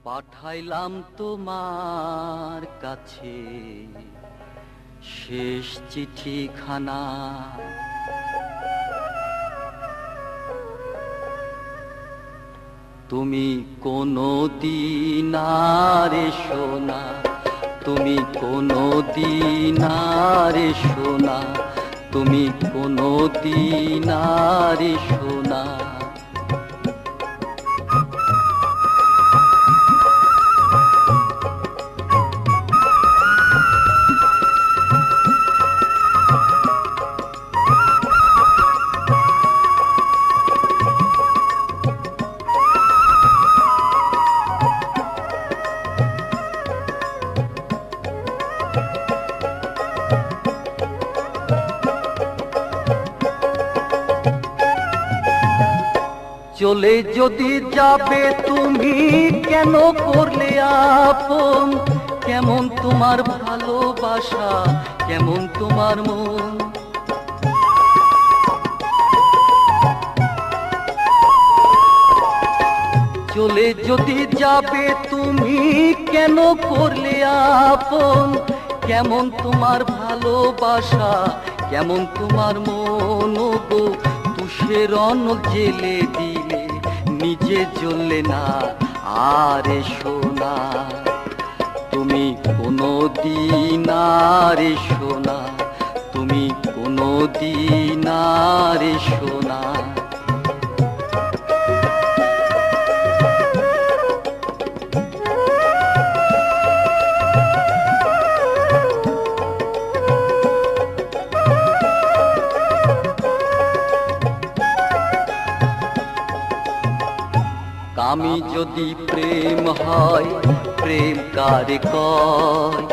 পাঠাইলাম তোমার কাছে শেষ চিঠিখানা, তুমি কোনদিন আর এসো না, তুমি কোনদিন আর এসো না, তুমি কোনদিন আর এসো না। চলে যদি যাবে তুমি কেন করলে আপন, কেমন তোমার ভালোবাসা, কেমন তোমার মন। চলে যদি যাবে তুমি কেন করলে আপন, কেমন তোমার ভালোবাসা, কেমন তোমার মন গো। তুষের অনল জেলে দিলে নিজে জ্বললে না আর এসো না, তুমি কোনদিন আর এসো না, তুমি কোনদিন আর এসো না। কামি যদি প্রেম হয় প্রেম কারে কয়,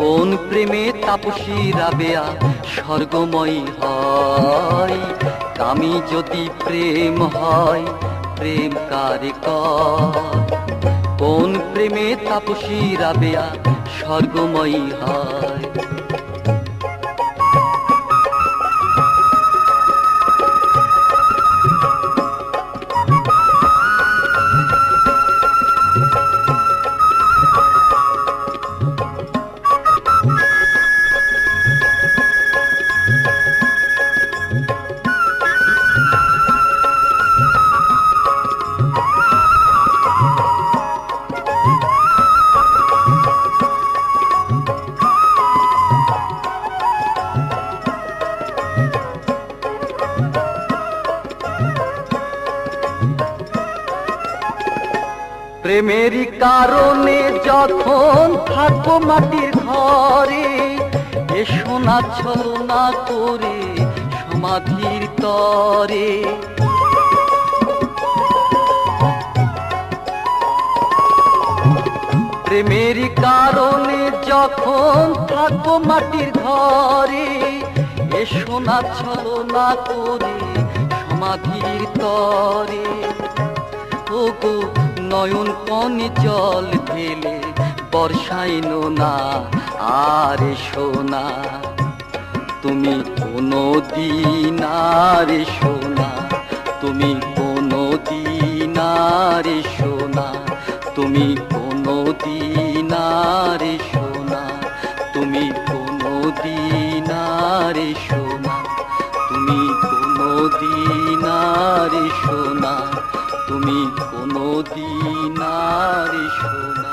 কোন প্রেমে তাপসী রাবেয়া স্বর্গময়ী হয়। কামি যদি প্রেম হয় প্রেম কারে কয়, কোন প্রেমে তাপসী রাবেয়া স্বর্গময়ী হয়। প্রেমেরই কারণে যখন থাকো মাটির ঘরে, এসো না ছলনা করে সমাধির তরে। প্রেমেরই কারণে যখন থাকো মাটির ঘরে, এসো না ছলনা করে সমাধির তরে। ওগো নয়ন কনে জল ঢেলে বর্ষাইনো না আর এসো না, তুমি কোনদিন আর এসো না, তুমি কোনদিন আর এসো না, তুমি কোনদিন আর এসো না, তুমি কোনদিন আর এসো না, তুমি কোনদিন আর এসো না, তুমি কোনদিন আর এসো না।